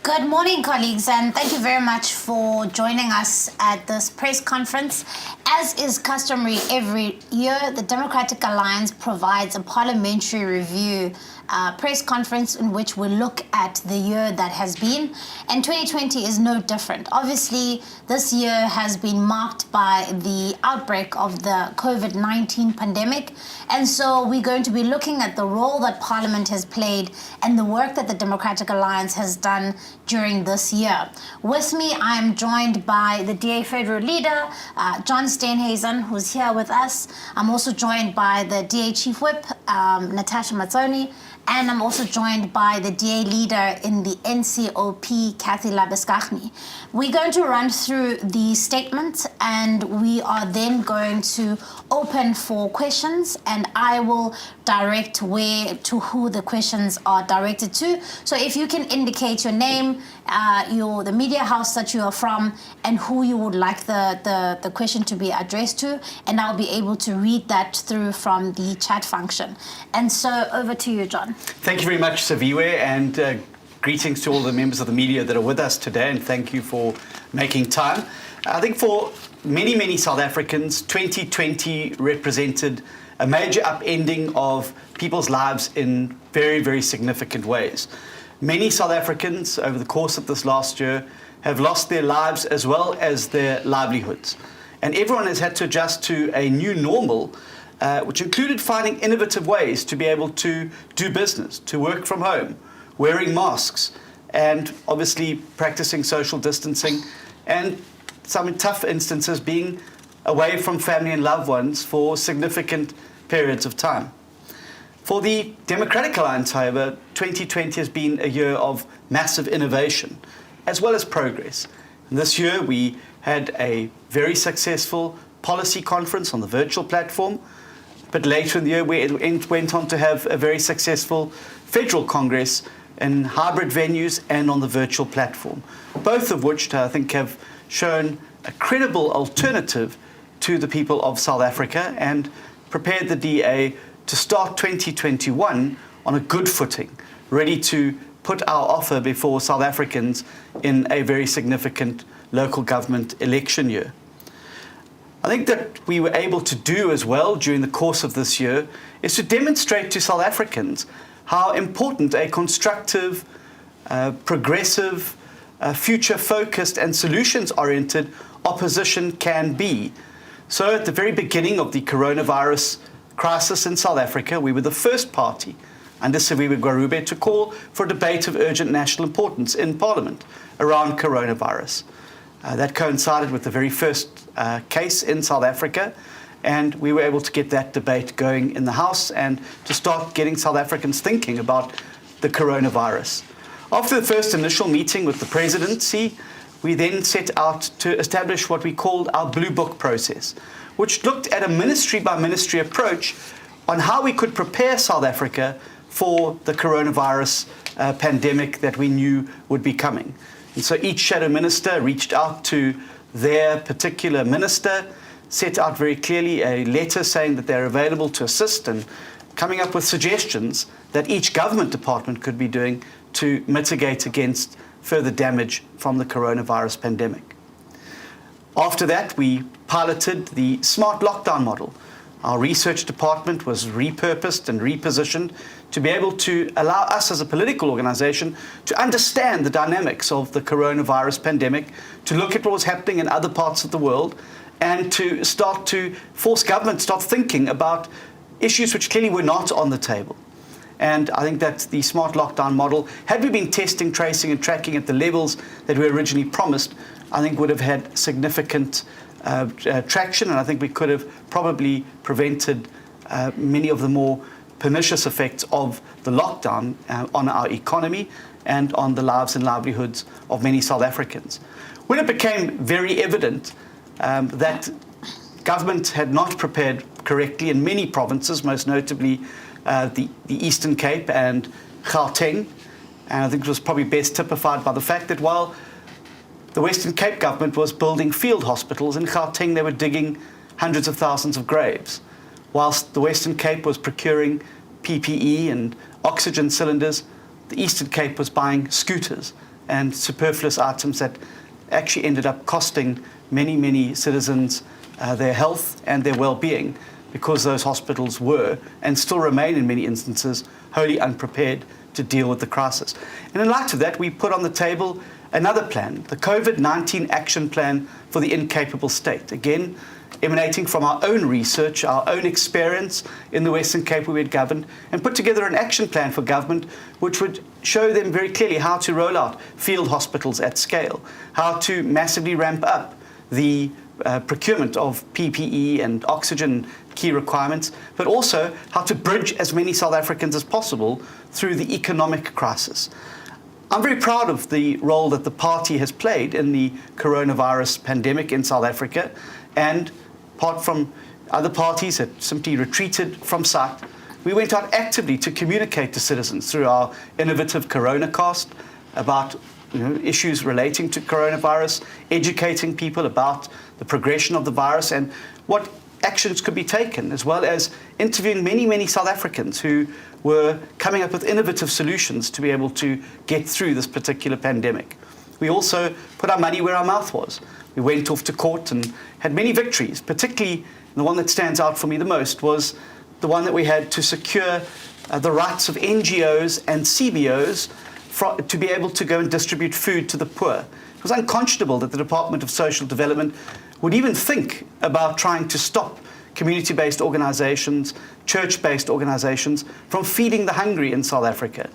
Good morning, colleagues, and thank you very much for joining us at this press conference. As is customary every year, the Democratic Alliance provides a parliamentary review press conference in which we look at the year that has been, and 2020 is no different. Obviously, this year has been marked by the outbreak of the COVID-19 pandemic, and so we're going to be looking at the role that Parliament has played and the work that the Democratic Alliance has done during this year. With me, I'm joined by the DA Federal Leader, John Steenhuisen, who's here with us. I'm also joined by the DA Chief Whip, Natasha Mazzoni, and I'm also joined by the DA leader in the NCOP, Kathy Labuschagne. We're going to run through the statement and we are then going to open for questions, and I will direct to who the questions are directed to. So if you can indicate your name, the media house that you are from, and who you would like the question to be addressed to, and I'll be able to read that through from the chat function. And so over to you, John. Thank you very much, Saviwe, and greetings to all the members of the media that are with us today, and thank you for making time. I think for many South Africans, 2020 represented a major upending of people's lives in very significant ways. Many South Africans over the course of this last year have lost their lives as well as their livelihoods. And everyone has had to adjust to a new normal, which included finding innovative ways to be able to do business, to work from home, wearing masks, and obviously practicing social distancing, and some tough instances being away from family and loved ones for significant periods of time. For the Democratic Alliance, however, 2020 has been a year of massive innovation as well as progress. And this year we had a very successful policy conference on the virtual platform, but later in the year we went on to have a very successful federal congress in hybrid venues and on the virtual platform, both of which I think have shown a credible alternative to the people of South Africa and prepared the DA to start 2021 on a good footing, ready to put our offer before South Africans in a very significant local government election year. I think that we were able to do as well during the course of this year is to demonstrate to South Africans how important a constructive, progressive, future-focused and solutions-oriented opposition can be. So at the very beginning of the coronavirus crisis in South Africa, we were the first party under Saviwe Gwarube to call for a debate of urgent national importance in Parliament around coronavirus. That coincided with the very first case in South Africa, and we were able to get that debate going in the House and to start getting South Africans thinking about the coronavirus. After the first initial meeting with the presidency, we then set out to establish what we called our Blue Book process, which looked at a ministry-by-ministry approach on how we could prepare South Africa for the coronavirus pandemic that we knew would be coming. And so each shadow minister reached out to their particular minister, set out very clearly a letter saying that they're available to assist and coming up with suggestions that each government department could be doing to mitigate against further damage from the coronavirus pandemic. After that, we piloted the smart lockdown model. Our research department was repurposed and repositioned to be able to allow us as a political organization to understand the dynamics of the coronavirus pandemic, to look at what was happening in other parts of the world, and to start to force government to start thinking about issues which clearly were not on the table. And I think that the smart lockdown model, had we been testing, tracing and tracking at the levels that we originally promised, I think would have had significant traction, and I think we could have probably prevented many of the more pernicious effects of the lockdown on our economy and on the lives and livelihoods of many South Africans. When it became very evident that government had not prepared correctly in many provinces, most notably the Eastern Cape and Gauteng, and I think it was probably best typified by the fact that while the Western Cape government was building field hospitals, in Gauteng they were digging hundreds of thousands of graves. Whilst the Western Cape was procuring PPE and oxygen cylinders, the Eastern Cape was buying scooters and superfluous items that actually ended up costing many, many citizens their health and their well-being, because those hospitals were, and still remain in many instances, wholly unprepared to deal with the crisis. And in light of that, we put on the table another plan, the COVID-19 Action Plan for the Incapable State. Again, emanating from our own research, our own experience in the Western Cape where we had governed, and put together an action plan for government which would show them very clearly how to roll out field hospitals at scale, how to massively ramp up the procurement of PPE and oxygen key requirements, but also how to bridge as many South Africans as possible through the economic crisis. I'm very proud of the role that the party has played in the coronavirus pandemic in South Africa, and apart from other parties that simply retreated from sight, we went out actively to communicate to citizens through our innovative CoronaCast about issues relating to coronavirus, educating people about the progression of the virus and what actions could be taken, as well as interviewing many, many South Africans who were coming up with innovative solutions to be able to get through this particular pandemic. We also put our money where our mouth was. We went off to court and had many victories, particularly the one that stands out for me the most was the one that we had to secure the rights of NGOs and CBOs to be able to go and distribute food to the poor. It was unconscionable that the Department of Social Development would even think about trying to stop community-based organizations, church-based organizations from feeding the hungry in South Africa.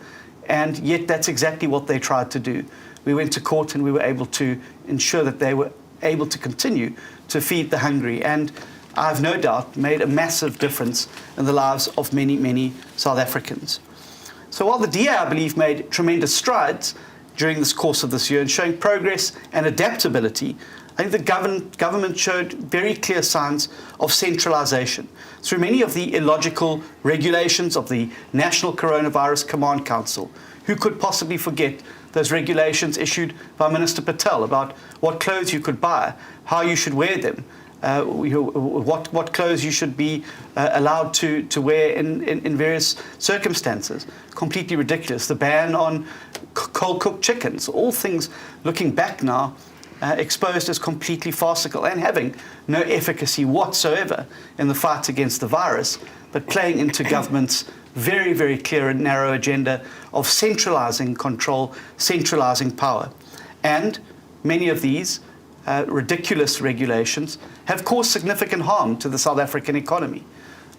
And yet that's exactly what they tried to do. We went to court and we were able to ensure that they were able to continue to feed the hungry, and I've no doubt made a massive difference in the lives of many, many South Africans. So while the DA, I believe, made tremendous strides during this course of this year in showing progress and adaptability, I think the government showed very clear signs of centralization through many of the illogical regulations of the National Coronavirus Command Council. Who could possibly forget those regulations issued by Minister Patel about what clothes you could buy, how you should wear them, what clothes you should be allowed to wear in various circumstances. Completely ridiculous. The ban on cold-cooked chickens, all things looking back now exposed as completely farcical and having no efficacy whatsoever in the fight against the virus, but playing into government's very, very clear and narrow agenda of centralizing control, centralizing power. And many of these ridiculous regulations have caused significant harm to the South African economy.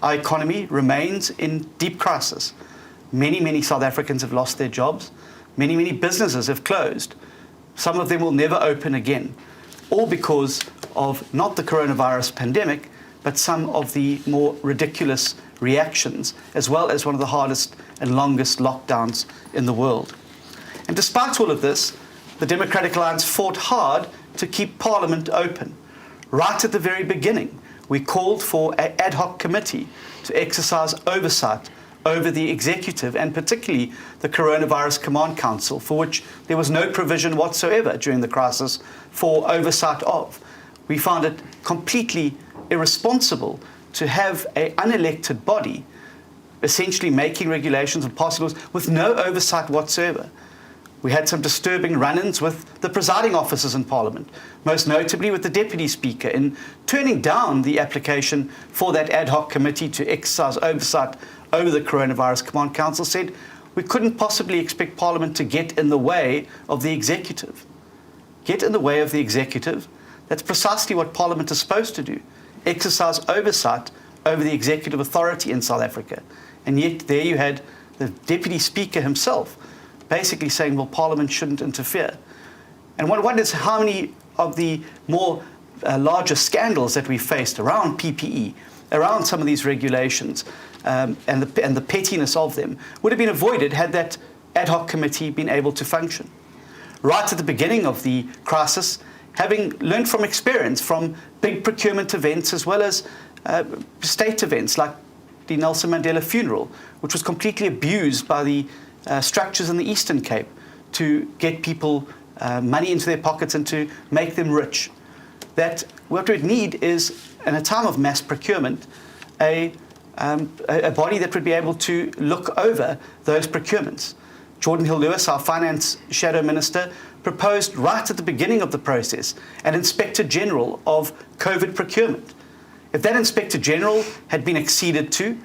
Our economy remains in deep crisis. Many, many South Africans have lost their jobs. Many, many businesses have closed. Some of them will never open again, all because of not the coronavirus pandemic, but some of the more ridiculous reactions, as well as one of the hardest and longest lockdowns in the world. And despite all of this, the Democratic Alliance fought hard to keep Parliament open. Right at the very beginning, we called for an ad hoc committee to exercise oversight over the executive and particularly the Coronavirus Command Council, for which there was no provision whatsoever during the crisis for oversight of. We found it completely irresponsible to have an unelected body essentially making regulations and passing laws with no oversight whatsoever. We had some disturbing run-ins with the presiding officers in Parliament, most notably with the Deputy Speaker, in turning down the application for that ad hoc committee to exercise oversight over the Coronavirus Command Council, said we couldn't possibly expect Parliament to get in the way of the executive. Get in the way of the executive? That's precisely what Parliament is supposed to do. Exercise oversight over the executive authority in South Africa. And yet there you had the Deputy Speaker himself basically saying, well, Parliament shouldn't interfere. And one wonders how many of the more larger scandals that we faced around PPE, around some of these regulations, and the pettiness of them would have been avoided had that ad hoc committee been able to function. Right at the beginning of the crisis, having learned from experience from big procurement events as well as state events like the Nelson Mandela funeral, which was completely abused by the structures in the Eastern Cape to get people money into their pockets and to make them rich. That what we need is, in a time of mass procurement, a body that would be able to look over those procurements. Jordan Hill-Lewis, our Finance Shadow Minister, proposed right at the beginning of the process an Inspector General of COVID procurement. If that Inspector General had been acceded to,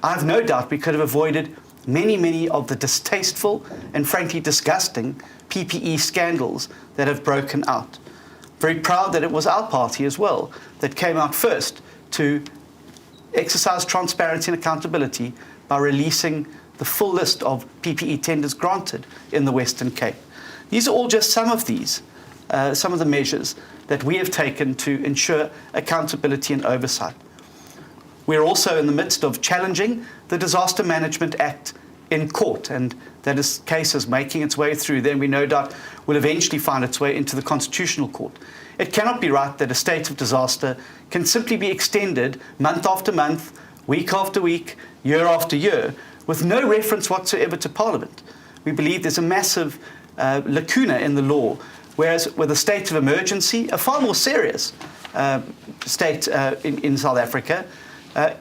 I have no doubt we could have avoided many of the distasteful and frankly disgusting PPE scandals that have broken out. Very proud that it was our party as well that came out first to exercise transparency and accountability by releasing the full list of PPE tenders granted in the Western Cape. These are all just some of the measures that we have taken to ensure accountability and oversight. We're also in the midst of challenging the Disaster Management Act in court, and that case is making its way through. Then we no doubt will eventually find its way into the Constitutional Court. It cannot be right that a state of disaster can simply be extended month after month, week after week, year after year, with no reference whatsoever to Parliament. We believe there's a massive lacuna in the law, whereas with a state of emergency, a far more serious state in South Africa,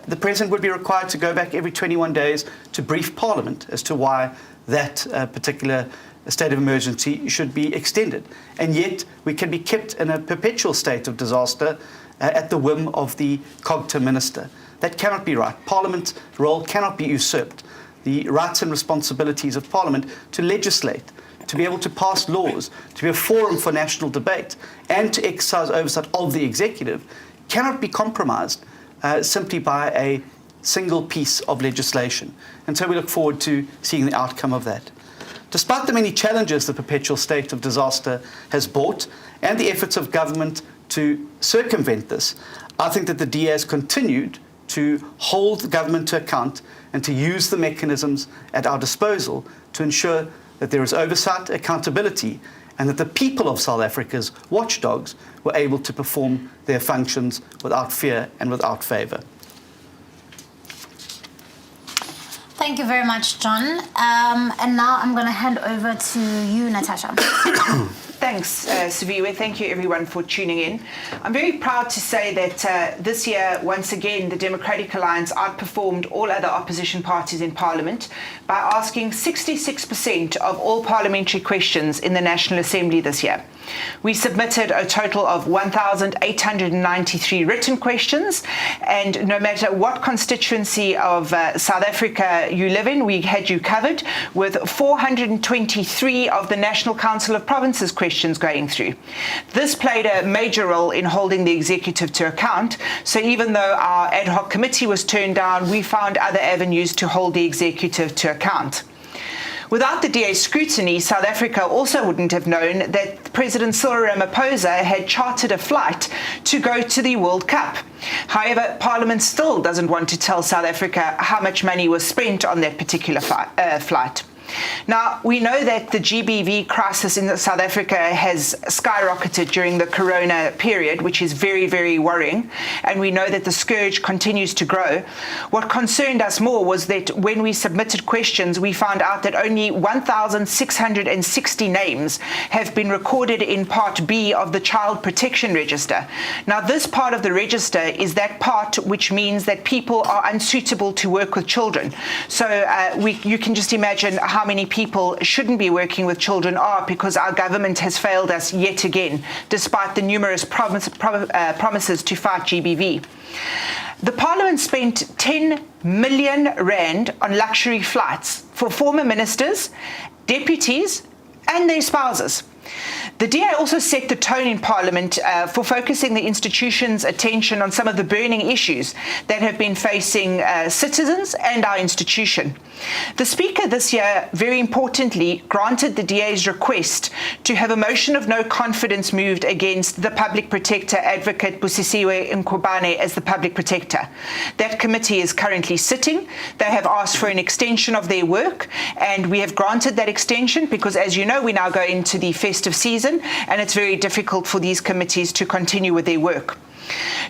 the President would be required to go back every 21 days to brief Parliament as to why that particular state of emergency should be extended. And yet we can be kept in a perpetual state of disaster at the whim of the COGTA Minister. That cannot be right. Parliament's role cannot be usurped. The rights and responsibilities of Parliament to legislate, to be able to pass laws, to be a forum for national debate, and to exercise oversight of the executive cannot be compromised simply by a single piece of legislation. And so we look forward to seeing the outcome of that. Despite the many challenges the perpetual state of disaster has brought and the efforts of government to circumvent this, I think that the DA has continued to hold the government to account and to use the mechanisms at our disposal to ensure that there is oversight, accountability, and that the people of South Africa's watchdogs were able to perform their functions without fear and without favour. Thank you very much, John. And now I'm going to hand over to you, Natasha. Thanks, Siviwe. Thank you, everyone, for tuning in. I'm very proud to say that this year, once again, the Democratic Alliance outperformed all other opposition parties in Parliament by asking 66% of all parliamentary questions in the National Assembly this year. We submitted a total of 1,893 written questions, and no matter what constituency of South Africa you live in, we had you covered with 423 of the National Council of Provinces questions going through. This played a major role in holding the executive to account, so even though our ad hoc committee was turned down, we found other avenues to hold the executive to account. Without the DA's scrutiny, South Africa also wouldn't have known that President Cyril Ramaphosa had chartered a flight to go to the World Cup. However, Parliament still doesn't want to tell South Africa how much money was spent on that particular flight. Now, we know that the GBV crisis in South Africa has skyrocketed during the corona period, which is very, very worrying, and we know that the scourge continues to grow. What concerned us more was that when we submitted questions, we found out that only 1,660 names have been recorded in Part B of the Child Protection Register. Now, this part of the register is that part which means that people are unsuitable to work with children. So you can just imagine how many people shouldn't be working with children are, because our government has failed us yet again, despite the numerous promises to fight GBV. The Parliament spent 10 million rand on luxury flights for former ministers, deputies, and their spouses. The DA also set the tone in Parliament for focusing the institution's attention on some of the burning issues that have been facing citizens and our institution. The Speaker this year, very importantly, granted the DA's request to have a motion of no confidence moved against the Public Protector Advocate Busisiwe Mkhwebane as the Public Protector. That committee is currently sitting. They have asked for an extension of their work, and we have granted that extension because, as you know, we now go into the festive season, and it's very difficult for these committees to continue with their work.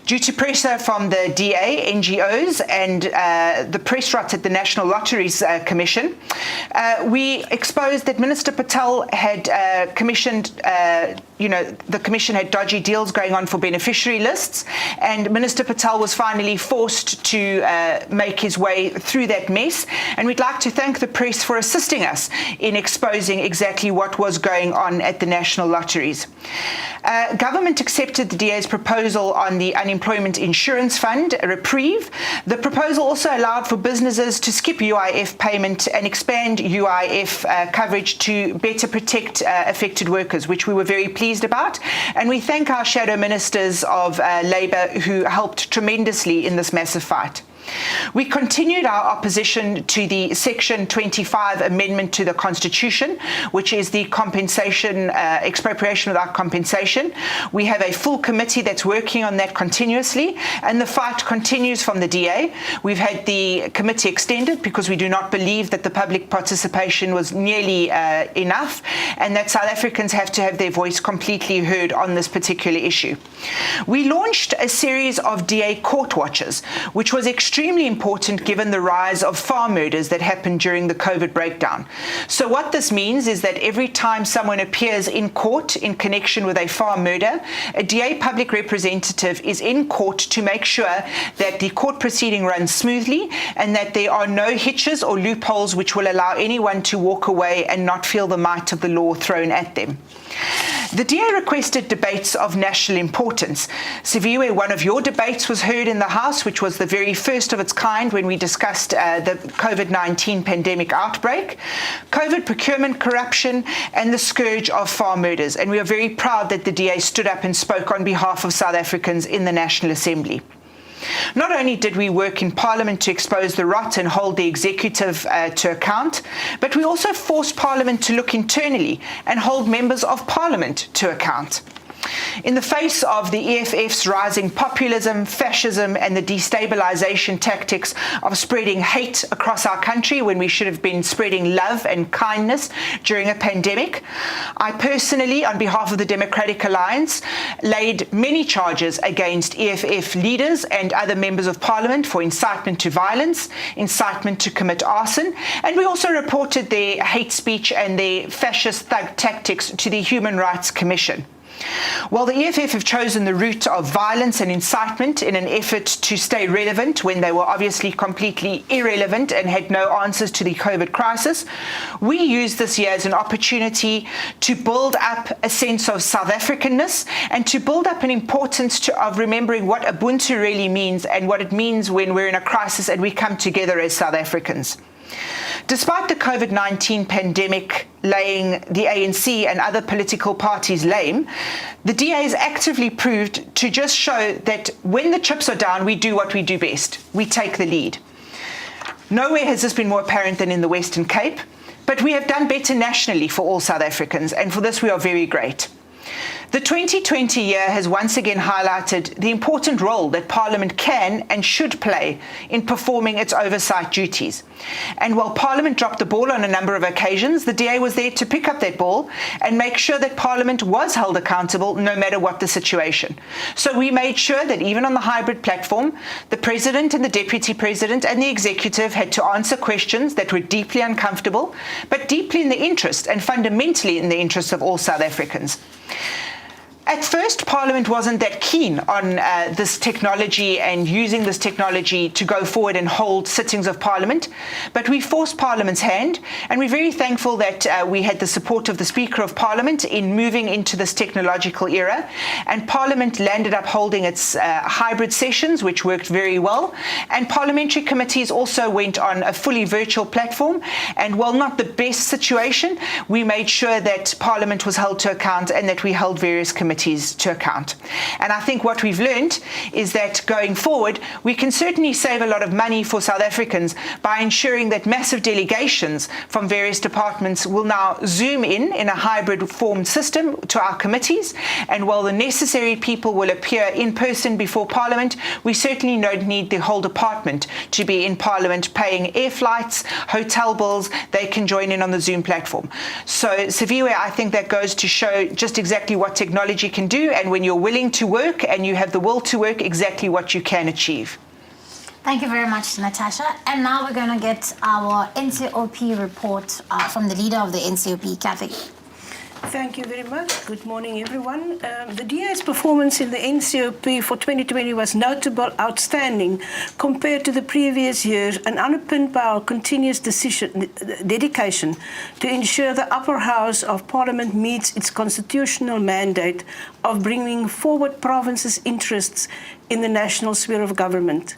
Due to pressure from the DA, NGOs, and the press rot at the National Lotteries Commission, we exposed that Minister Patel had commissioned, the Commission had dodgy deals going on for beneficiary lists, and Minister Patel was finally forced to make his way through that mess. And we'd like to thank the press for assisting us in exposing exactly what was going on at the National Lotteries. Government accepted the DA's proposal on the Unemployment Insurance Fund, a reprieve. The proposal also allowed for businesses to skip UIF payment and expand UIF coverage to better protect affected workers, which we were very pleased about. And we thank our shadow ministers of Labour who helped tremendously in this massive fight. We continued our opposition to the Section 25 amendment to the Constitution, which is the compensation, expropriation without compensation. We have a full committee that's working on that continuously, and the fight continues from the DA. We've had the committee extended because we do not believe that the public participation was nearly enough, and that South Africans have to have their voice completely heard on this particular issue. We launched a series of DA court watches, which was extremely important given the rise of farm murders that happened during the COVID breakdown. So what this means is that every time someone appears in court in connection with a farm murder, a DA public representative is in court to make sure that the court proceeding runs smoothly and that there are no hitches or loopholes which will allow anyone to walk away and not feel the might of the law thrown at them. The DA requested debates of national importance. Siviwe, one of your debates was heard in the House, which was the very first of its kind when we discussed the COVID-19 pandemic outbreak, COVID procurement corruption, and the scourge of farm murders. And we are very proud that the DA stood up and spoke on behalf of South Africans in the National Assembly. Not only did we work in Parliament to expose the rot and hold the executive to account, but we also forced Parliament to look internally and hold members of Parliament to account. In the face of the EFF's rising populism, fascism, and the destabilisation tactics of spreading hate across our country when we should have been spreading love and kindness during a pandemic, I personally, on behalf of the Democratic Alliance, laid many charges against EFF leaders and other members of Parliament for incitement to violence, incitement to commit arson, and we also reported their hate speech and their fascist thug tactics to the Human Rights Commission. While the EFF have chosen the route of violence and incitement in an effort to stay relevant when they were obviously completely irrelevant and had no answers to the COVID crisis, we used this year as an opportunity to build up a sense of South Africanness and to build up an importance of remembering what Ubuntu really means and what it means when we're in a crisis and we come together as South Africans. Despite the COVID-19 pandemic laying the ANC and other political parties lame, the DA has actively proved to just show that when the chips are down, we do what we do best. We take the lead. Nowhere has this been more apparent than in the Western Cape, but we have done better nationally for all South Africans, and for this we are very great. The 2020 year has once again highlighted the important role that Parliament can and should play in performing its oversight duties. And while Parliament dropped the ball on a number of occasions, the DA was there to pick up that ball and make sure that Parliament was held accountable no matter what the situation. So we made sure that even on the hybrid platform, the President and the Deputy President and the Executive had to answer questions that were deeply uncomfortable, but deeply in the interest and fundamentally in the interest of all South Africans. At first, Parliament wasn't that keen on this technology and using this technology to go forward and hold sittings of Parliament, but we forced Parliament's hand, and we're very thankful that we had the support of the Speaker of Parliament in moving into this technological era, and Parliament landed up holding its hybrid sessions, which worked very well, and parliamentary committees also went on a fully virtual platform, and while not the best situation, we made sure that Parliament was held to account and that we held various committees to account. And I think what we've learned is that going forward, we can certainly save a lot of money for South Africans by ensuring that massive delegations from various departments will now zoom in a hybrid formed system to our committees. And while the necessary people will appear in person before Parliament, we certainly don't need the whole department to be in Parliament paying air flights, hotel bills. They can join in on the Zoom platform. So, Siviwe, I think that goes to show just exactly what technology you can do, and when you're willing to work and you have the will to work, exactly what you can achieve. Thank you very much, Natasha. And now we're going to get our NCOP report from the leader of the NCOP, Kathy. Thank you very much. Good morning, everyone. The DA's performance in the NCOP for 2020 was notable, outstanding compared to the previous years, and underpinned by our continuous dedication to ensure the upper house of Parliament meets its constitutional mandate of bringing forward provinces' interests in the national sphere of government.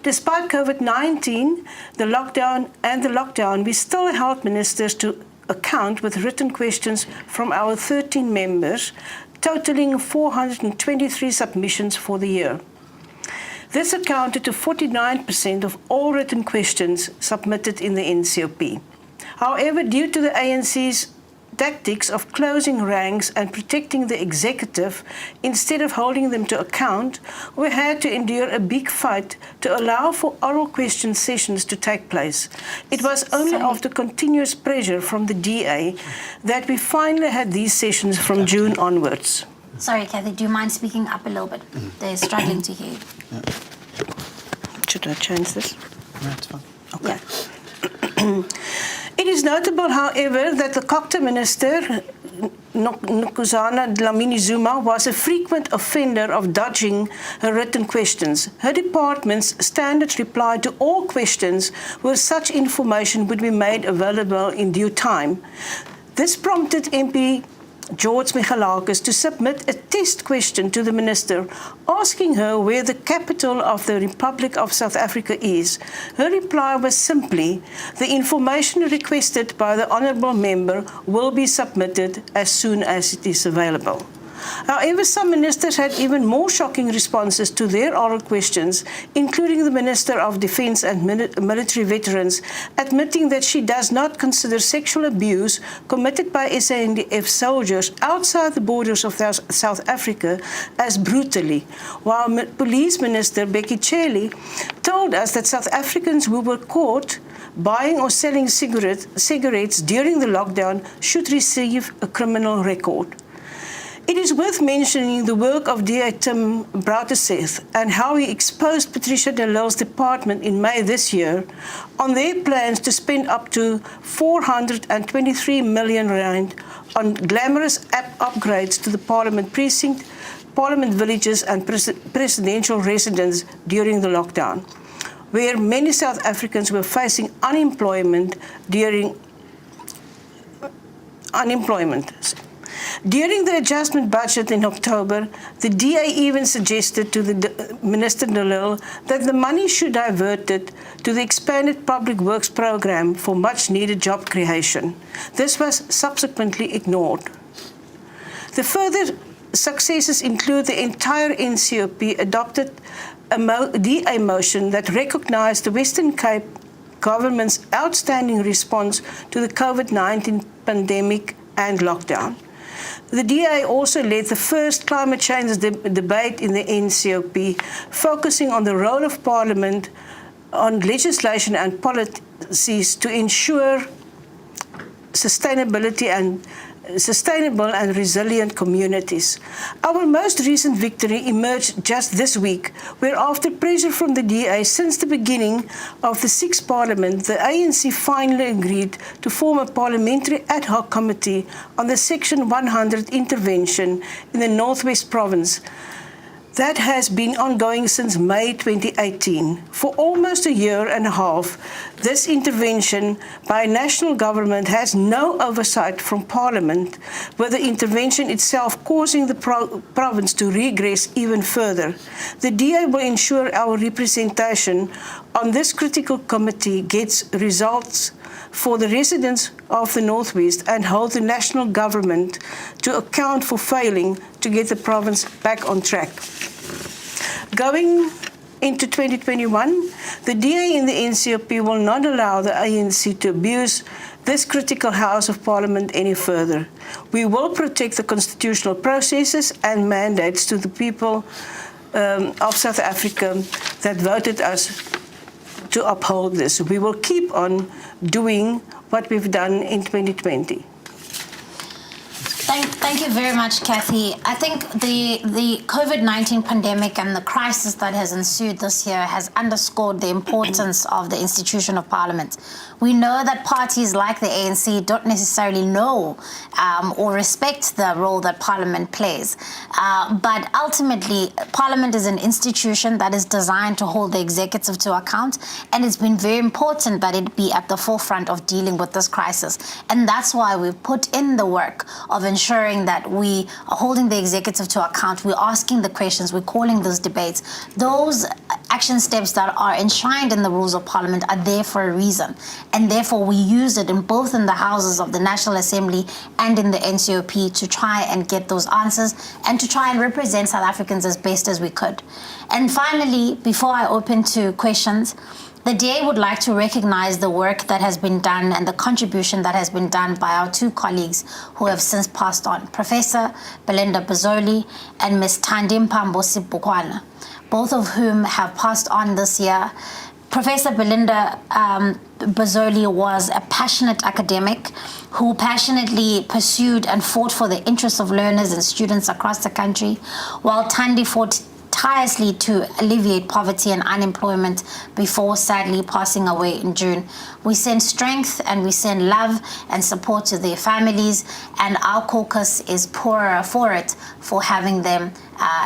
Despite COVID-19, the lockdown, we still held ministers to account with written questions from our 13 members, totaling 423 submissions for the year. This accounted to 49% of all written questions submitted in the NCOP. However, due to the ANC's tactics of closing ranks and protecting the executive instead of holding them to account, we had to endure a big fight to allow for oral question sessions to take place. It was only after continuous pressure from the DA that we finally had these sessions from June onwards. Sorry, Kathy, do you mind speaking up a little bit? They're struggling to hear you. Yeah. Should I change this? No, it's fine. Okay. Yeah. It is notable, however, that the Cocta Minister, Nkosazana Dlamini-Zuma, was a frequent offender of dodging her written questions. Her department's standard reply to all questions where such information would be made available in due time. This prompted MP George Michalakis to submit a test question to the minister, asking her where the capital of the Republic of South Africa is. Her reply was simply, the information requested by the honourable member will be submitted as soon as it is available. However, some ministers had even more shocking responses to their oral questions, including the Minister of Defence and Military Veterans, admitting that she does not consider sexual abuse committed by SANDF soldiers outside the borders of South Africa as brutally, while Police Minister Becky Cele told us that South Africans who were caught buying or selling cigarettes during the lockdown should receive a criminal record. It is worth mentioning the work of DA Tim Brouterseth and how he exposed Patricia de Lille's department in May this year on their plans to spend up to 423 million rand on glamorous app upgrades to the Parliament precinct, Parliament villages and presidential residence during the lockdown, where many South Africans were facing unemployment. During the adjustment budget in October, the DA even suggested to the Minister de Lille that the money should be diverted to the expanded public works program for much-needed job creation. This was subsequently ignored. The further successes include the entire NCOP adopted a DA motion that recognized the Western Cape government's outstanding response to the COVID-19 pandemic and lockdown. The DA also led the first climate change debate in the NCOP, focusing on the role of Parliament on legislation and policies to ensure sustainable and resilient communities. Our most recent victory emerged just this week, where after pressure from the DA since the beginning of the sixth Parliament, the ANC finally agreed to form a parliamentary ad hoc committee on the Section 100 intervention in the Northwest Province. That has been ongoing since May 2018. For almost a year and a half, this intervention by national government has no oversight from Parliament, with the intervention itself causing the province to regress even further. The DA will ensure our representation on this critical committee gets results for the residents of the Northwest and hold the national government to account for failing to get the province back on track. Going into 2021, the DA in the NCOP will not allow the ANC to abuse this critical House of Parliament any further. We will protect the constitutional processes and mandates to the people of South Africa that voted us to uphold this. We will keep on doing what we've done in 2020. Thank you very much, Kathy. I think the COVID-19 pandemic and the crisis that has ensued this year has underscored the importance of the institution of Parliament. We know that parties like the ANC don't necessarily know or respect the role that Parliament plays. But ultimately, Parliament is an institution that is designed to hold the executive to account, and it's been very important that it be at the forefront of dealing with this crisis. And that's why we've put in the work of ensuring that we are holding the executive to account, we're asking the questions, we're calling those debates. Those action steps that are enshrined in the rules of Parliament are there for a reason. And therefore, we use it in both in the houses of the National Assembly and in the NCOP to try and get those answers and to try and represent South Africans as best as we could. And finally, before I open to questions, the DA would like to recognize the work that has been done and the contribution that has been done by our two colleagues who have since passed on, Professor Belinda Bazoli and Ms. Thandimpa Mbosi-Bukwana, both of whom have passed on this year. Professor Belinda Bazoli was a passionate academic who passionately pursued and fought for the interests of learners and students across the country, while Thandi fought tirelessly to alleviate poverty and unemployment before sadly passing away in June. We send strength and we send love and support to their families, and our caucus is poorer for it for having them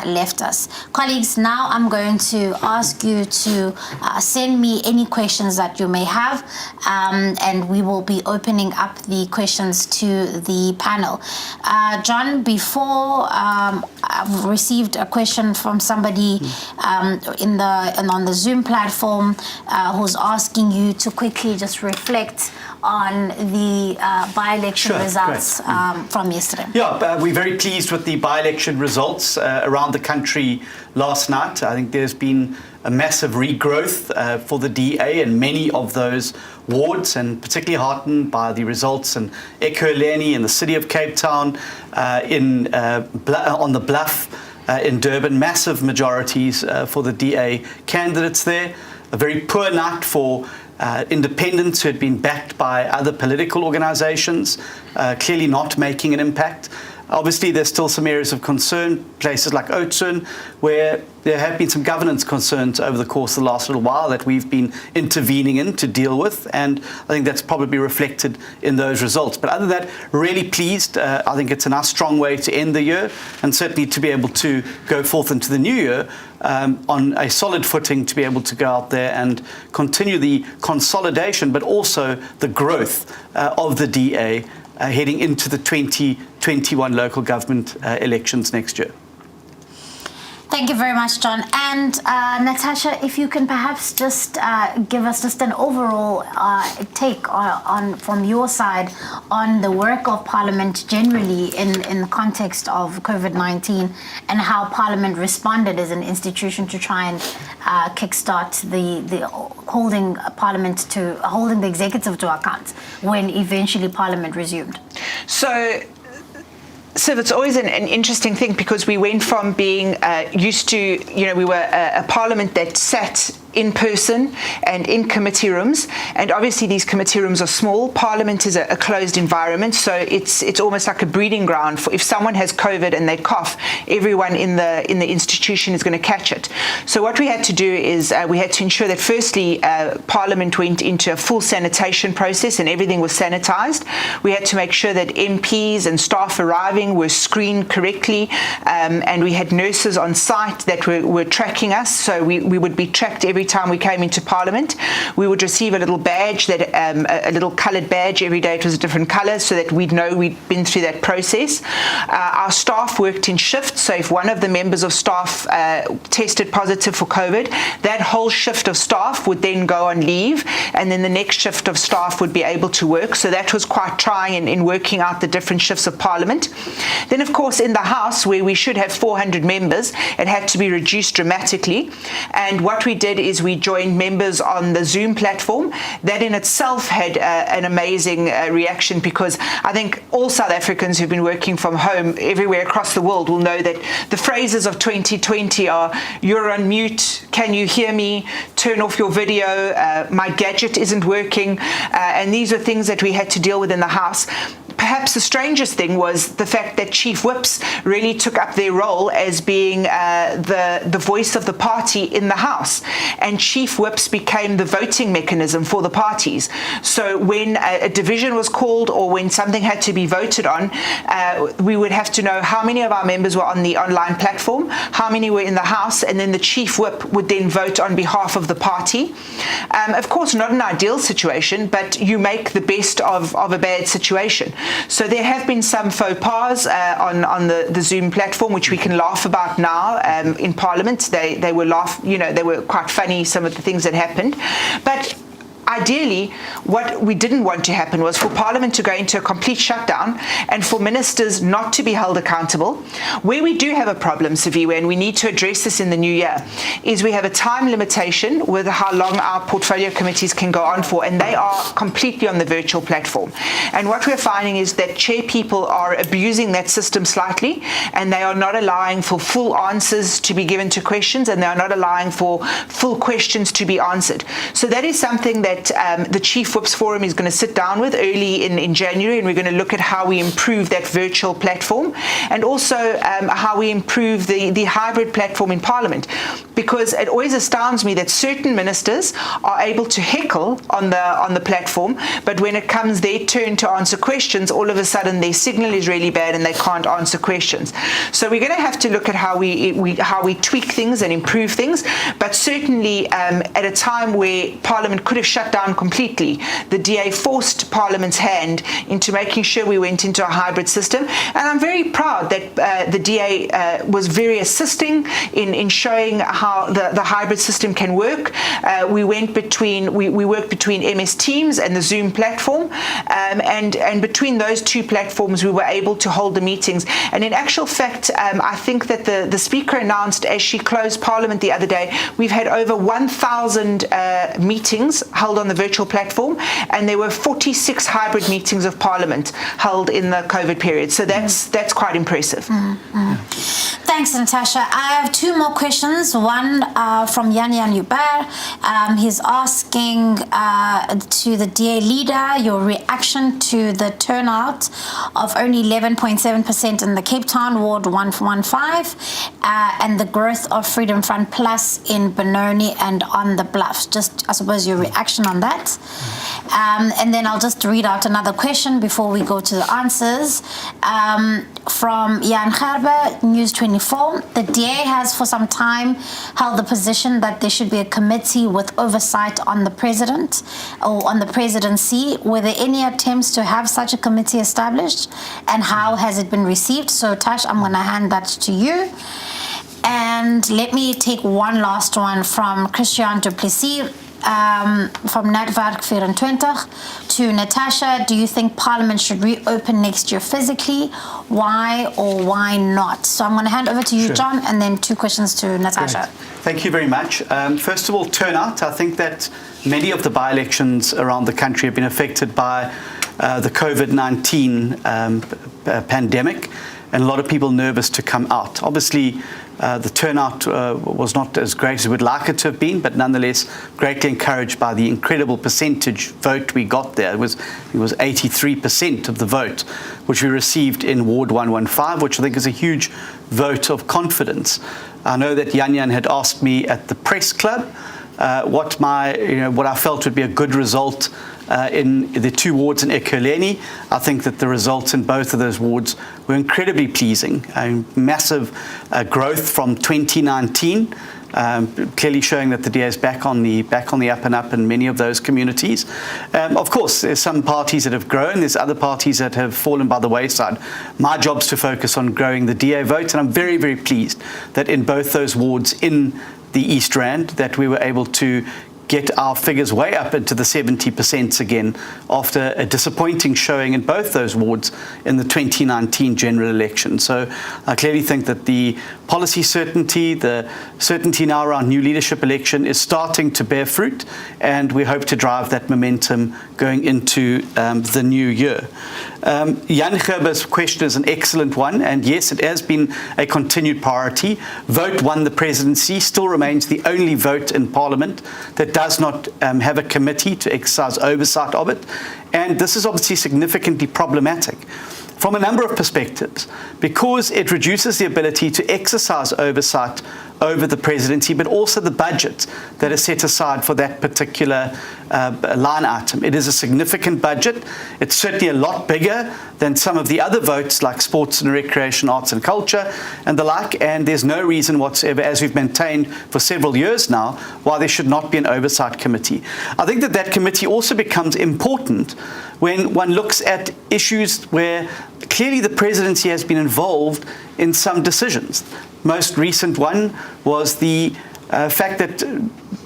left us. Colleagues, now I'm going to ask you to send me any questions that you may have, and we will be opening up the questions to the panel. John, before I've received a question from somebody on the Zoom platform who's asking you to quickly just reflect on the by-election results from yesterday. Yeah, we're very pleased with the by-election results around the country last night. I think there's been a massive regrowth for the DA in many of those wards, and particularly heartened by the results in Ekurhuleni in the city of Cape Town, on the Bluff in Durban. Massive majorities for the DA candidates there. A very poor night for independents who had been backed by other political organizations, clearly not making an impact. Obviously, there's still some areas of concern, places like Oudtshoorn, where there have been some governance concerns over the course of the last little while that we've been intervening in to deal with, and I think that's probably reflected in those results. But other than that, really pleased. I think it's a nice, strong way to end the year, and certainly to be able to go forth into the new year on a solid footing, to be able to go out there and continue the consolidation, but also the growth of the DA heading into the 2021 local government elections next year. Thank you very much, John. And Natasha, if you can perhaps just give us just an overall take on from your side on the work of Parliament generally in the context of COVID-19 and how Parliament responded as an institution to try and kickstart the holding the executive to account when eventually Parliament resumed. So it's always an interesting thing, because we went from being used to, we were a Parliament that sat in person and in committee rooms, and obviously these committee rooms are small. Parliament is a closed environment, so it's almost like a breeding ground for if someone has COVID and they cough, everyone in the institution is going to catch it. So what we had to do is we had to ensure that firstly Parliament went into a full sanitation process and everything was sanitized. We had to make sure that MPs and staff arriving were screened correctly, and we had nurses on site that were tracking us, so we would be tracked every time we came into Parliament. We would receive a little badge, a little coloured badge every day. It was a different colour, so that we'd know we'd been through that process. Our staff worked in shifts, so if one of the members of staff tested positive for COVID, that whole shift of staff would then go on leave, and then the next shift of staff would be able to work. So that was quite trying in working out the different shifts of Parliament. Then, of course, in the House, where we should have 400 members, it had to be reduced dramatically. And what we did is we joined members on the Zoom platform. That in itself had an amazing reaction, because I think all South Africans who've been working from home everywhere across the world will know that the phrases of 2020 are, "You're on mute, can you hear me, turn off your video, my gadget isn't working," and these were things that we had to deal with in the House. perhaps the strangest thing was the fact that chief whips really took up their role as being the voice of the party in the House, and chief whips became the voting mechanism for the parties. So when a division was called or when something had to be voted on, we would have to know how many of our members were on the online platform, how many were in the House, and then the chief whip would then vote on behalf of the party. Of course, not an ideal situation, but you make the best of a bad situation. So there have been some faux pas on the Zoom platform, which we can laugh about now in Parliament. They were quite funny, some of the things that happened. But ideally, what we didn't want to happen was for Parliament to go into a complete shutdown and for ministers not to be held accountable. Where we do have a problem, Siviwe, and we need to address this in the new year, is we have a time limitation with how long our portfolio committees can go on for, and they are completely on the virtual platform. And what we're finding is that chair people are abusing that system slightly, and they are not allowing for full answers to be given to questions, and they are not allowing for full questions to be answered. So that is something that the Chief Whips Forum is going to sit down with early in January, and we're going to look at how we improve that virtual platform and also how we improve the hybrid platform in Parliament, because it always astounds me that certain ministers are able to heckle on the platform, but when it comes their turn to answer questions, all of a sudden their signal is really bad and they can't answer questions. So we're going to have to look at how we tweak things and improve things, but certainly at a time where Parliament could have shut down completely, the DA forced Parliament's hand into making sure we went into a hybrid system. And I'm very proud that the DA was very assisting in showing how the hybrid system can work. We worked between MS Teams and the Zoom platform, and between those two platforms we were able to hold the meetings. And in actual fact, I think that the Speaker announced as she closed Parliament the other day, we've had over 1,000 meetings held on the virtual platform, and there were 46 hybrid meetings of Parliament held in the COVID period. So that's quite impressive. Thanks, Natasha. I have two more questions. One from Yan Uber. He's asking to the DA leader your reaction to the turnout of only 11.7% in the Cape Town Ward 115 and the growth of Freedom Front Plus in Benoni and on the Bluffs. Just, I suppose, your reaction on that. And then I'll just read out another question before we go to the answers. From Jan Gerber, News 24. The DA has for some time held the position that there should be a committee with oversight on the president or on the presidency. Were there any attempts to have such a committee established, and how has it been received? So Tash, I'm going to hand that to you. And let me take one last one from Christian Duplessis. From Netwerk 24 to Natasha, do you think Parliament should reopen next year physically? Why or why not? So I'm going to hand over to you, Sure. John, and then two questions to Natasha. Great. Thank you very much. First of all, turnout. I think that many of the by-elections around the country have been affected by the COVID-19 pandemic, and a lot of people nervous to come out. Obviously, the turnout was not as great as we'd like it to have been, but nonetheless greatly encouraged by the incredible percentage vote we got there. It was 83% of the vote which we received in Ward 115, which I think is a huge vote of confidence. I know that Yan had asked me at the press club what I felt would be a good result in the two wards in Ekurhuleni. I think that the results in both of those wards were incredibly pleasing. Massive growth from 2019, clearly showing that the DA is back on the up and up in many of those communities. Of course, there's some parties that have grown, there's other parties that have fallen by the wayside. My job's to focus on growing the DA vote, and I'm very, very pleased that in both those wards in the East Rand that we were able to get our figures way up into the 70% again after a disappointing showing in both those wards in the 2019 general election. So I clearly think that the policy certainty, the certainty now around new leadership election is starting to bear fruit, and we hope to drive that momentum going into the new year. Jan Gerber's question is an excellent one, and yes, it has been a continued priority. Vote 1, the presidency, still remains the only vote in Parliament that does not have a committee to exercise oversight of it, and this is obviously significantly problematic from a number of perspectives, because it reduces the ability to exercise oversight over the presidency, but also the budget that is set aside for that particular line item. It is a significant budget. It's certainly a lot bigger than some of the other votes like sports and recreation, arts and culture and the like, and there's no reason whatsoever, as we've maintained for several years now, why there should not be an oversight committee. I think that that committee also becomes important when one looks at issues where clearly the presidency has been involved in some decisions. Most recent one was the fact that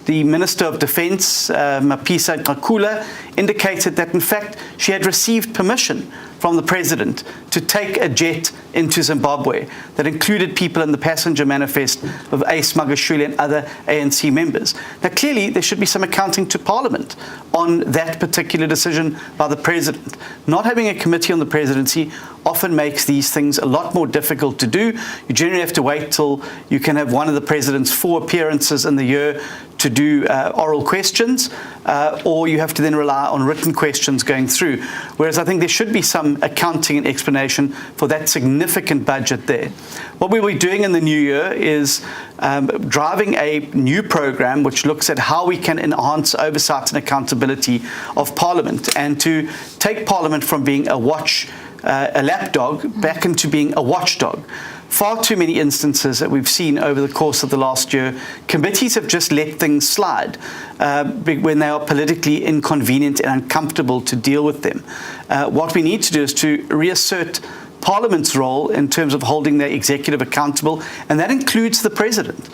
the Minister of Defence, Mapisa Nqakula, indicated that in fact she had received permission from the President to take a jet into Zimbabwe that included people in the passenger manifest of Ace Magashule and other ANC members. Now clearly there should be some accounting to Parliament on that particular decision by the President. Not having a committee on the presidency often makes these things a lot more difficult to do. You generally have to wait till you can have one of the President's 4 appearances in the year to do oral questions, or you have to then rely on written questions going through. Whereas I think there should be some accounting and explanation for that significant budget there. What we will be doing in the new year is driving a new program which looks at how we can enhance oversight and accountability of Parliament, and to take Parliament from being a lapdog back into being a watchdog. Far too many instances that we've seen over the course of the last year, committees have just let things slide when they are politically inconvenient and uncomfortable to deal with them. What we need to do is to reassert Parliament's role in terms of holding the executive accountable, and that includes the President.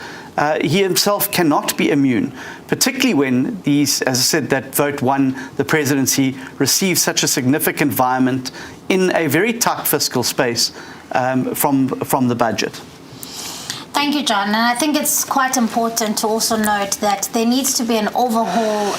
He himself cannot be immune, particularly when these, as I said, that vote 1, the presidency, receives such a significant environment in a very tight fiscal space from the budget. Thank you, John. And I think it's quite important to also note that there needs to be an overall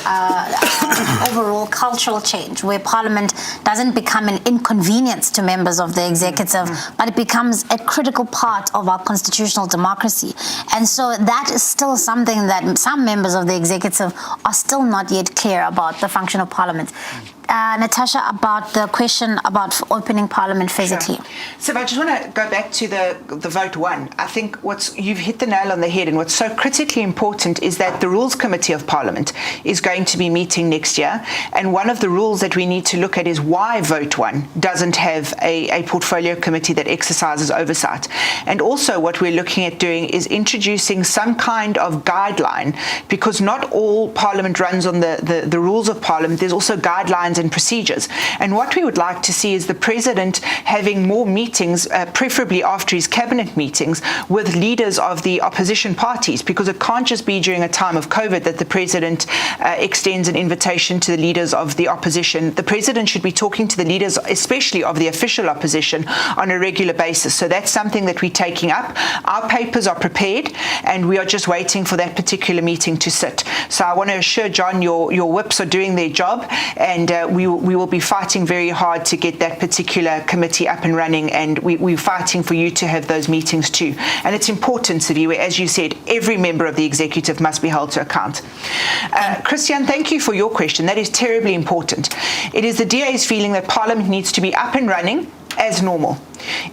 cultural change where Parliament doesn't become an inconvenience to members of the executive, but it becomes a critical part of our constitutional democracy. And so that is still something that some members of the executive are still not yet clear about, the function of Parliament. Natasha, about the question about opening Parliament physically. Sure. So I just want to go back to the vote 1. I think you've hit the nail on the head, and what's so critically important is that the Rules Committee of Parliament is going to be meeting next year, and one of the rules that we need to look at is why vote 1 doesn't have a portfolio committee that exercises oversight. And also what we're looking at doing is introducing some kind of guideline, because not all Parliament runs on the rules of Parliament. There's also guidelines and procedures. And what we would like to see is the President having more meetings, preferably after his cabinet meetings, with leaders of the opposition parties, because it can't just be during a time of COVID that the President extends an invitation to the leaders of the opposition. The President should be talking to the leaders, especially of the official opposition, on a regular basis. So that's something that we're taking up. Our papers are prepared, and we are just waiting for that particular meeting to sit. So I want to assure John, your whips are doing their job, and we will be fighting very hard to get that particular committee up and running, and we're fighting for you to have those meetings too. And it's important, Siviwe, as you said, every member of the executive must be held to account. Christian, thank you for your question. That is terribly important. It is the DA's feeling that Parliament needs to be up and running as normal.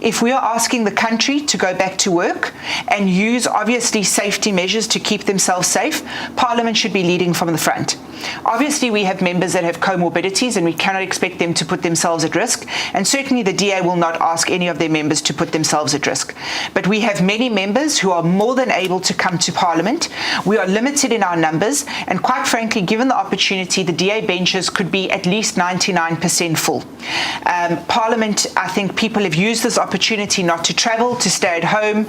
If we are asking the country to go back to work and use obviously safety measures to keep themselves safe, Parliament should be leading from the front. Obviously, we have members that have comorbidities, and we cannot expect them to put themselves at risk, and certainly the DA will not ask any of their members to put themselves at risk. But we have many members who are more than able to come to Parliament. We are limited in our numbers, and quite frankly, given the opportunity, the DA benches could be at least 99% full. Parliament, I think people have used use this opportunity not to travel, to stay at home,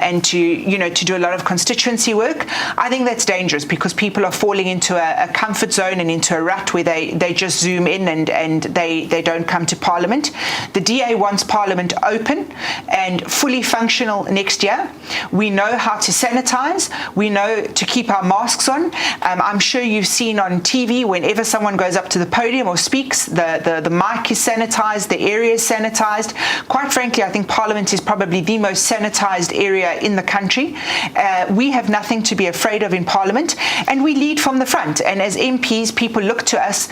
and to do a lot of constituency work, I think that's dangerous because people are falling into a comfort zone and into a rut where they just zoom in and they don't come to Parliament. The DA wants Parliament open and fully functional next year. We know how to sanitize. We know to keep our masks on. I'm sure you've seen on TV whenever someone goes up to the podium or speaks, the mic is sanitized, the area is sanitized. Quite frankly, I think Parliament is probably the most sanitized area in the country. We have nothing to be afraid of in Parliament, and we lead from the front. And as MPs, people look to us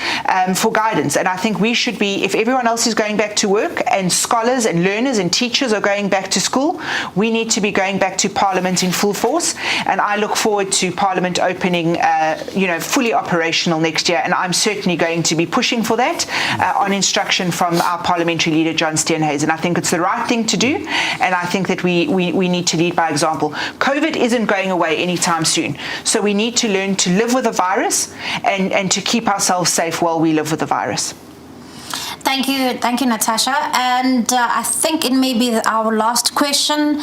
for guidance. And I think we should be, if everyone else is going back to work and scholars and learners and teachers are going back to school, we need to be going back to Parliament in full force. And I look forward to Parliament opening, fully operational next year. And I'm certainly going to be pushing for that on instruction from our parliamentary leader, John Steenhuisen. I think it's the right thing to do. And I think that we need to lead by example. COVID isn't going away anytime soon. So we need to learn to live with the virus and to keep ourselves safe while we live with the virus. Thank you, Natasha. And I think it may be our last question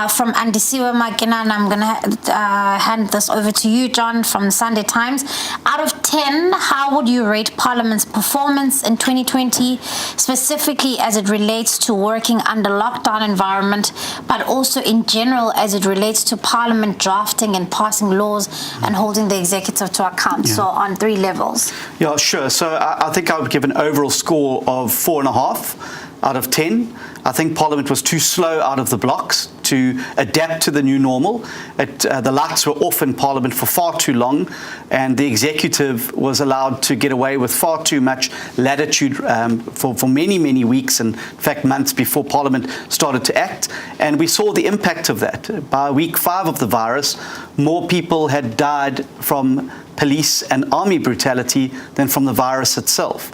from Andisiwe Makina, and I'm going to hand this over to you, John, from the Sunday Times. Out of 10, how would you rate Parliament's performance in 2020, specifically as it relates to working under lockdown environment, but also in general as it relates to Parliament drafting and passing laws and holding the executive to account? Yeah. So on 3 levels. Yeah, sure. So I think I would give an overall score of 4.5 out of 10. I think Parliament was too slow out of the blocks to adapt to the new normal. The lights were off in Parliament for far too long, and the executive was allowed to get away with far too much latitude for many, many weeks, and in fact months before Parliament started to act. And we saw the impact of that. By week 5 of the virus, more people had died from police and army brutality than from the virus itself.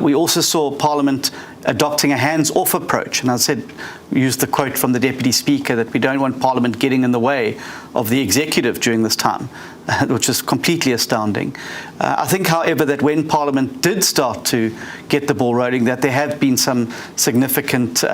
We also saw Parliament adopting a hands-off approach. And I used the quote from the Deputy Speaker that we don't want Parliament getting in the way of the executive during this time, which is completely astounding. I think, however, that when Parliament did start to get the ball rolling, that there have been some significant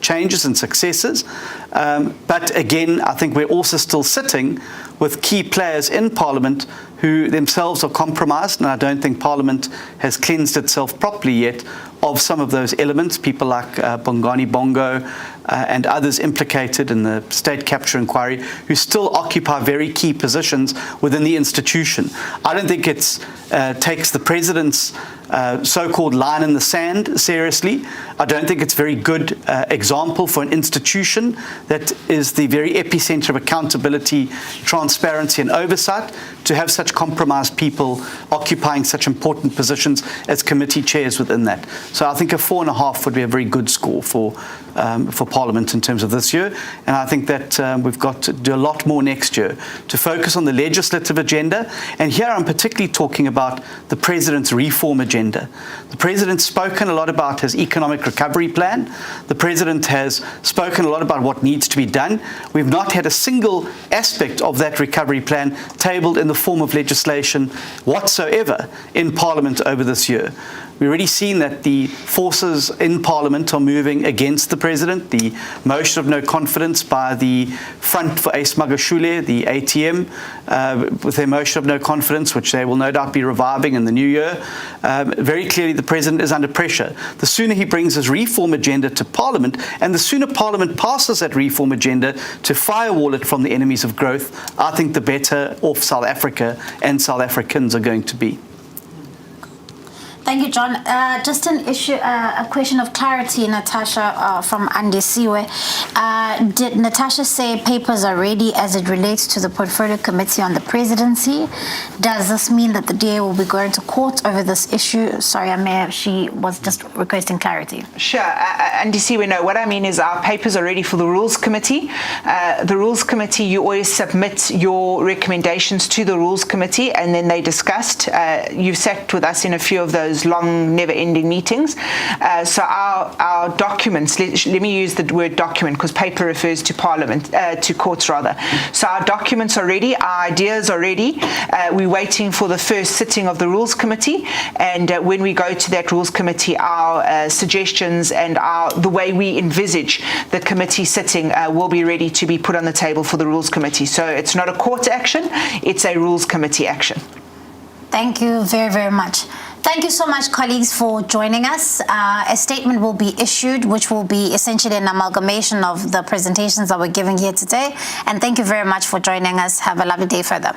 changes and successes. But again, I think we're also still sitting with key players in Parliament who themselves are compromised, and I don't think Parliament has cleansed itself properly yet of some of those elements, people like Bongani Bongo and others implicated in the state capture inquiry, who still occupy very key positions within the institution. I don't think it takes the President's so-called line in the sand seriously. I don't think it's a very good example for an institution that is the very epicenter of accountability, transparency and oversight, to have such compromised people occupying such important positions as committee chairs within that. So I think a 4.5 would be a very good score for Parliament in terms of this year. And I think that we've got to do a lot more next year to focus on the legislative agenda. And here I'm particularly talking about the President's reform agenda. The President's spoken a lot about his economic recovery plan. The President has spoken a lot about what needs to be done. We've not had a single aspect of that recovery plan tabled in the form of legislation whatsoever in Parliament over this year. We've already seen that the forces in Parliament are moving against the President. The motion of no confidence by the Front for Ace Magashule, the ATM, with their motion of no confidence, which they will no doubt be reviving in the new year. Very clearly, the President is under pressure. The sooner he brings his reform agenda to Parliament, and the sooner Parliament passes that reform agenda to firewall it from the enemies of growth, I think the better off South Africa and South Africans are going to be. Thank you, John. Just a question of clarity, Natasha, from Andisiwe. Did Natasha say papers are ready as it relates to the Portfolio Committee on the Presidency? Does this mean that the DA will be going to court over this issue? Sorry, she was just requesting clarity. Sure. Andisiwe, no. What I mean is our papers are ready for the Rules Committee. The Rules Committee, you always submit your recommendations to the Rules Committee, and then they discussed. You've sat with us in a few of those long, never-ending meetings. So our documents, let me use the word document because paper matter refers to Parliament, to courts rather. So our documents are ready, our ideas are ready. We're waiting for the first sitting of the Rules Committee, and when we go to that Rules Committee, our suggestions and the way we envisage the committee sitting will be ready to be put on the table for the Rules Committee. So it's not a court action, it's a Rules Committee action. Thank you very, very much. Thank you so much, colleagues, for joining us. A statement will be issued, which will be essentially an amalgamation of the presentations that we're giving here today. And thank you very much for joining us. Have a lovely day further.